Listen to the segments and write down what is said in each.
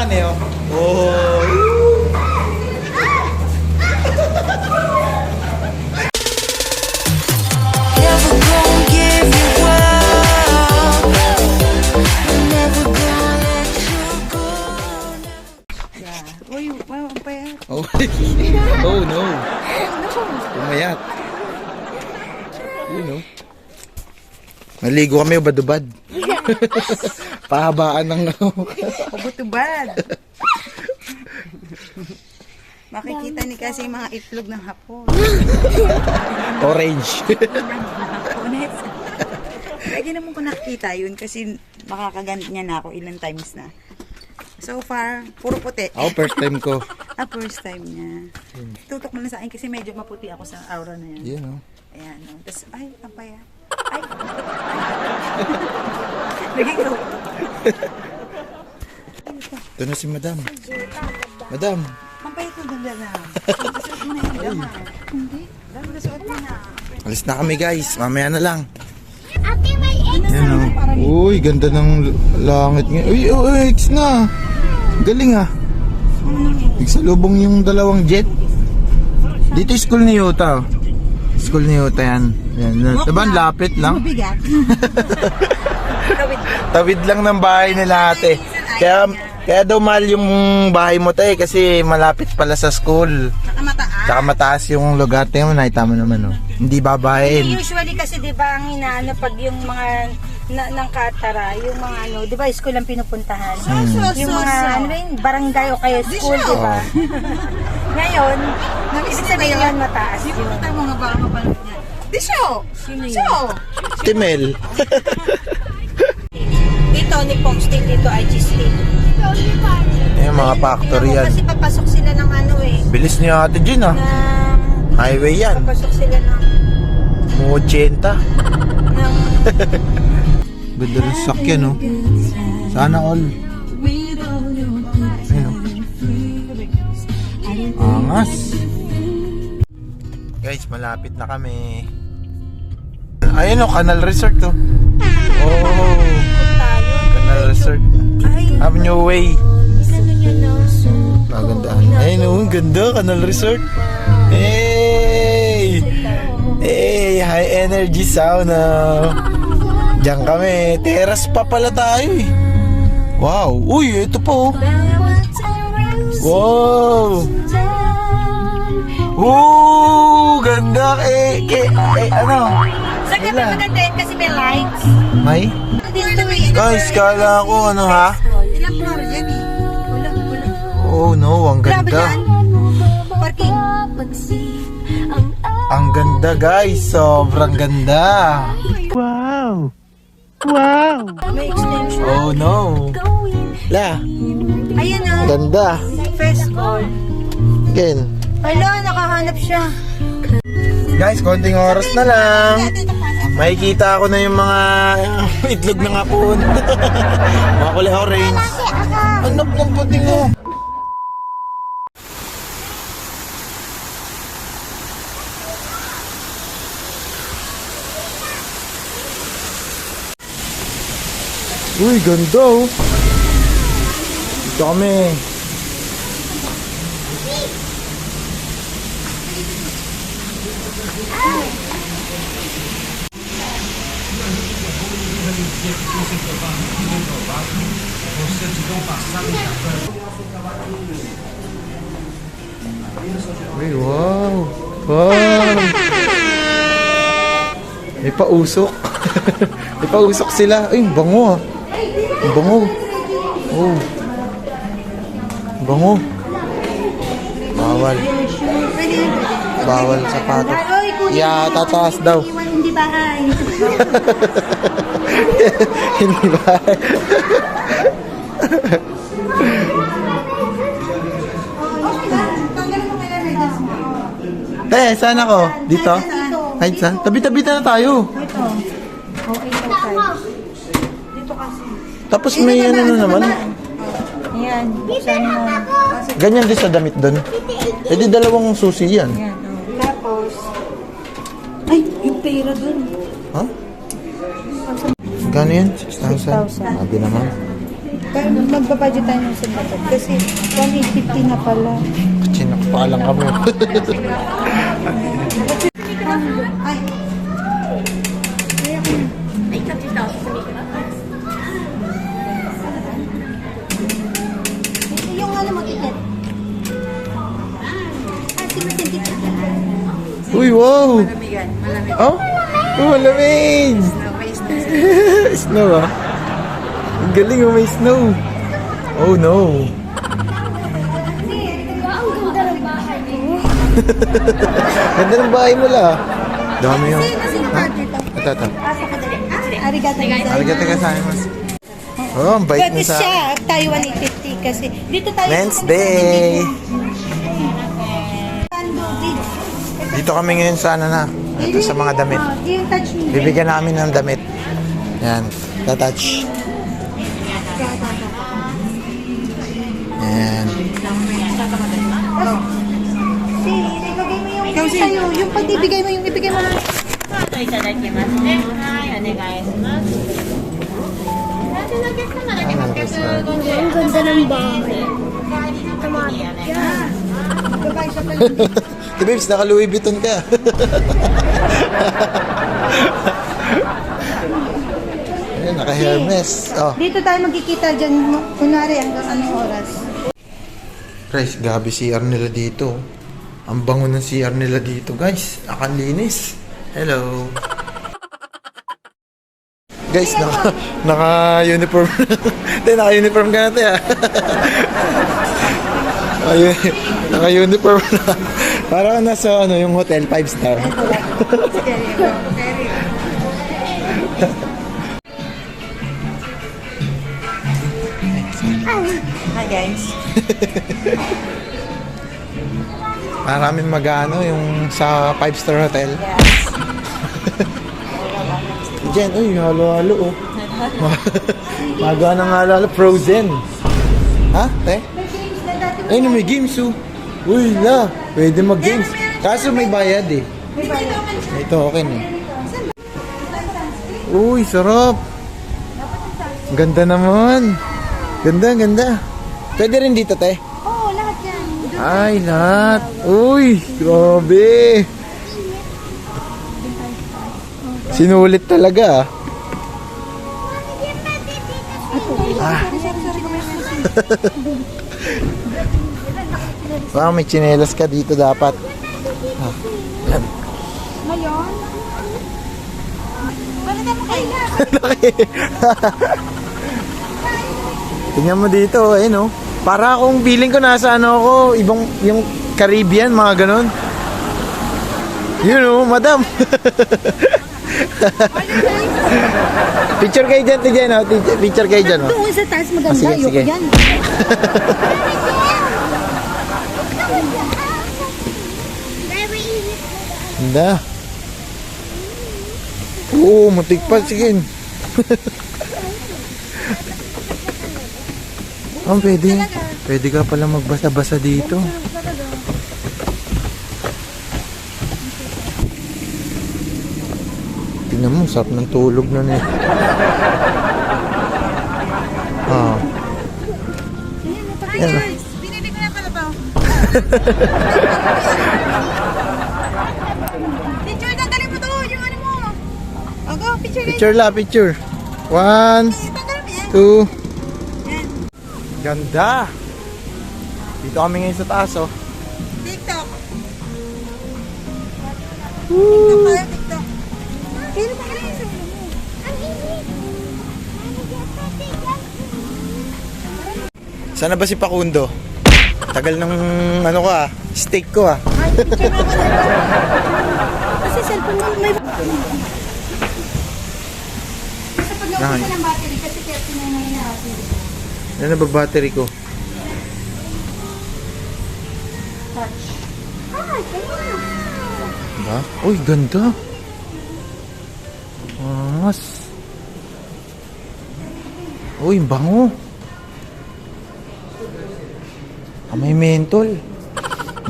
akin eh, oh. Oh. Never gonna give you up. Never gonna let you go. Uy, wow, ang payat. Oh, oh no. Umayat. You know. Naligo kami ubad-ubad. Pahabaan ng Pagutubad. Makikita ni kasi yung mga itlog ng hapon. orange. Hapones. Lagi naman ko nakikita yun kasi makakaganit niya na ako ilang times na. So far, puro puti. Ako first time ko. First time niya. Tutok mo na sa akin kasi medyo maputi ako sa aura na yan. Yan oh. Ayan. No? Tapos, ay, ang payat. Ay. Naging go. Ito na si Madam. Madam. Ang payat ng ganda na. Nasuot mo na yung dama. Hindi. Dami nasuot mo na. Alis na kami guys. Mamaya na lang. Ate, may egg. Yan oh. Uy, ganda ng langit ngayon. Uy, oh, X na. Galing ah. Nagsalubong yung dalawang jet. Dito yung school ni Yuta. School ni Yuta yan. Yan. Diba, ang lapit lang. Mabigat. Tawid lang ng bahay nila ate. Kaya daw mahal yung bahay mo tayo kasi malapit pala sa school. Nakamataas. Tsaka mataas yung lugar. Tingnan mo, nakita mo naman oh. Hindi babayin. Usually kasi 'di ba ang inaano pag yung mga ng Katara, yung mga ano, 'di ba school ang pinupuntahan. Yung mga ano ba yun, barangay o kaya school, 'di ba? Ngayon, ibig sabihin yun mataas yun. Punta mo nga baka mapanood niya. Di siya. Sino yun? Siya. Timel. Dito ni Pong State, dito IG State. Yung mga factory yan. Kasi papasok sila ng ano eh. Bilis niya ate dyan ah. Ng, Highway yan. papasok sila ng 80. ng Ganda ng sakyan oh. Sana all. Ayun oh. Angas. Guys, malapit na kami. Ayun oh, Canal Resort oh. Oh, tayo. Canal Resort. Ay, Avenue Way. ano nyo no? Magandaan. Ayun oh, ang ganda, Canal Resort. Hey! Hey, high energy sauna. Diyan kami. Terrace pa pala tayo eh. Wow. Uy, ito pa oh. Wow. Ganda ano? Sa gabi maganda yun kasi may lights. May? Guys, kala ko ano ha? Ilang floor yan eh. Wala. Oh no, ang ganda. Parking. Ang ganda guys, sobrang ganda. May extension. Oh no. La, Ayan na. ganda. First call. Again. Hala, nakahanap siya. Guys, konting oras na lang. Makikita ko na yung mga itlog ng hapon. Mga kulay orange. Anak ng puti mo. Uy, ganda oh. Dito kami. Uy, wow. Wow. May pausok. May pausok sila. Ay, bango ah. Bango. Oh. Bango. Bawal. Bawal sapatos. Yeah, tataas daw. Hindi bahay. Hindi ba? Saan ako? Dito? Kahit saan? Tabi-tabi na tayo. Tapos may ano na naman. Ayan, buksan mo. Ganyan din sa damit doon. Eh di dalawang susi yan. Ayan, tapos, ay, yung pera dun. Ha? Gano yan? 6,000? Sabi naman. Magbabudget tayo ng sunod. Kasi 150 na pala. Sinakpalang kami. Ay. Yung ano mo, ticket. Uy, wow! Malamigan. Malamig. Oh? Oh, malamig! No, may snow. Snow ah. Ang galing oh, may snow. Oh no. Ganda ng bahay mo la. Dami yung... Sino Ha? party to? Ito. Pasok ka dali. Arigato gozaimasu. Arigato gozaimasu. Oh, ang bait Pwede mo sa... siya, tayo 150 kasi dito tayo. Men's Day! Tando Beach. Dito kami ngayon sa ano na. Ito sa mga damit. Yung touch me. Bibigyan namin ng damit. Yan. Tatouch. Yan. Si, ibigay mo yung sa'yo. Yung pag ibigay mo, yung ibigay mo lang. いただきますね。はい、お願いします。私のお客様だけ850円。Ang ganda ng bahay. Babae siya pala. Babes, naka Louis Vuitton ka. Ayun, naka Hermes. Oh. Dito tayo magkikita dyan, kunwari hanggang anong oras. Guys, gabi CR nila dito. Ang bango ng CR nila dito, guys. Nakalinis. Hello. Guys, naka-uniform. Hindi, naka-uniform ka natin, ha? Naka-uniform na. Parang nasa, ano, yung hotel, 5-star. Hi guys. Maraming mag-ano, yung sa 5-star hotel. Jen, uy, halo-halo, oh. Maga ng halo-halo, frozen. Ha, te? Ay, may games, oh. Uy, na, pwede mag-games. Kaso may bayad, eh. Ito, okay na. Uy, sarap. Ganda naman. Ganda, ganda. Pwede rin dito, te? Oo, lahat yan. Ay, lahat. Uy, grabe. Sinulit talaga, ah. Wow, may tsinelas ka dito dapat. Ah, yan. Ngayon? Wala na mo kayo. Tingnan mo dito, ayun oh. Para akong feeling ko nasa ano ako, ibang yung Caribbean, mga ganon. Yun oh, madam. Picture kayo dyan, tigyan oh. Picture kayo dyan oh. Doon sa taas maganda, sige, ayoko sige. yan. Ganda. Oo, matik pa, sige. Oh, pwede. Pwede ka pala magbasa-basa dito. Tingnan mo, sarap ng tulog nun eh. Ah. Yan. Binili ko na pala to. Picture na, dali mo to. Yung ano mo. Ako, picture na. Picture la, picture. 1, 2. Ganda. Dito kami ngayon sa taas oh. TikTok. TikTok pala, TikTok. Pero pa rin sa mo. Sana ba si Pakundo? Tagal ng ano ko ah, steak ko ah. Ay, picture na ako. Kasi cellphone mo may... Basta pag naubos ka ng battery kasi 30 na ngayon na ako. Yan na ba battery ko? Touch. Diba? Uy, ganda. Mas. Uy, bango. Ah, may mentol.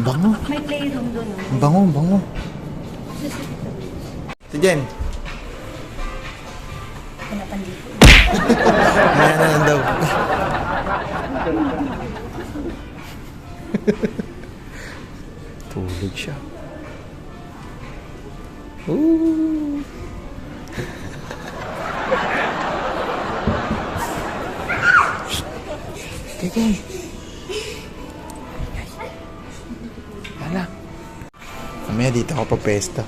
Bango. May playroom doon. Bango, bango. Si Jen. Mamaya na lang daw. Tulog siya. Ooh. Teka. Hala. Mamaya dito ako papesto.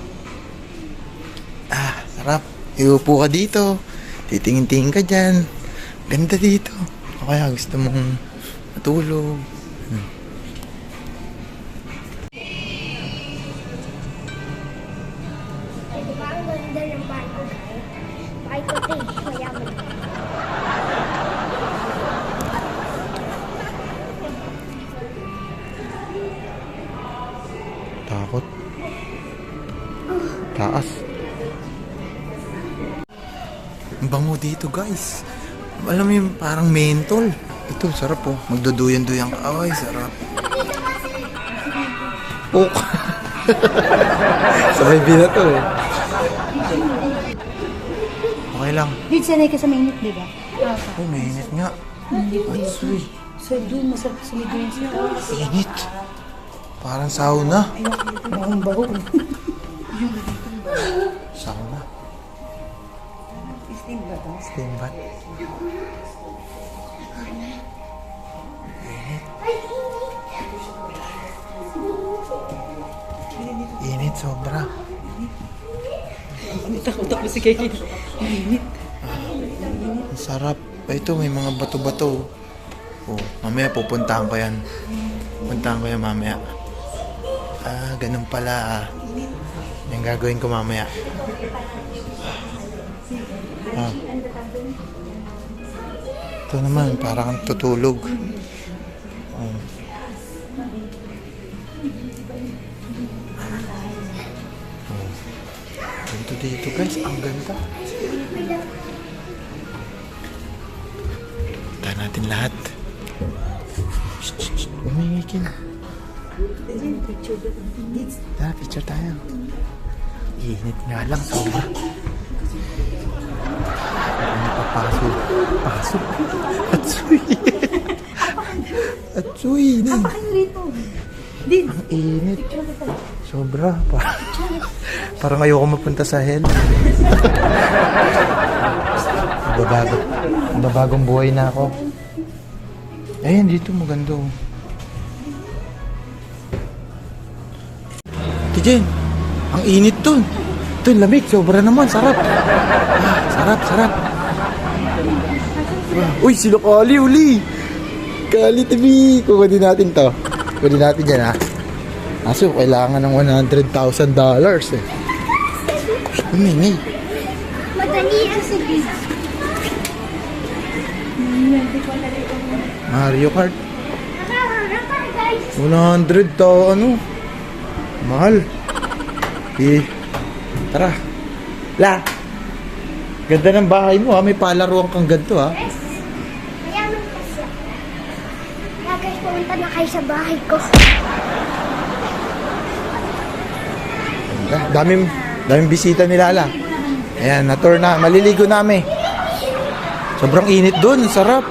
Ah, sarap. Iupo ka dito. Titingin-tingin ka dyan. Ganda dito. O kaya gusto mong matulog. Diba ang ganda ng bahay ko, guys? Bahay ko, mayaman. Takot. Taas. Ang bango dito, guys. Alam mo yung parang mentol. Ito, sarap oh. Magduduyan-duyan ka. Ay, sarap. Pok. Sabay binato eh. Okay lang. Di, sanay ka sa mainit, di ba? Ay, mainit nga. Atsoy. So, doon, masarap sa medyo yung sito. Init. Parang sauna. Bahong-baho. Sauna. Steam ba to? Steam bath. Init sobra. Takot ako si Kay. Ang sarap. Ito may mga bato-bato. Oh, mamaya pupuntahan ko yan. Pupuntahan ko yan mamaya. Ah, ganun pala ah. Yung gagawin ko mamaya. Ah. Ito naman, parang tutulog. Oh. Oh. Ganito dito guys, ang ganda. Punta natin lahat. Shh, umingi ka na. Tara, picture tayo. Init nga lang, sobra. Ano papasok? Pasok. Atsuy. Atsuy. Din. Din. Ang init. Sobra. Parang ayoko mapunta sa hell. Babagong buhay na ako. Ayun, dito maganda oh. Tijen, ang init dun. Ito yung lamig, sobra naman, sarap. Ah, sarap, sarap. Uy, sila Kali, uli. Kali TV. Kukunin natin to. Kukunin natin dyan ha. Aso, kailangan ng $100,000 eh. Humingi. Madali ang sabihin. Mario Kart. Guys, 100 to, ano? Mahal. Eh, tara. La. Ganda ng bahay mo ha. May palaruan kang ganito ha. mayaman kasi ako. Kaya guys, pumunta na kayo sa bahay ko. Daming bisita ni Lala. Ayan, na-tour na. Maliligo namin. Sobrang init dun. Sarap.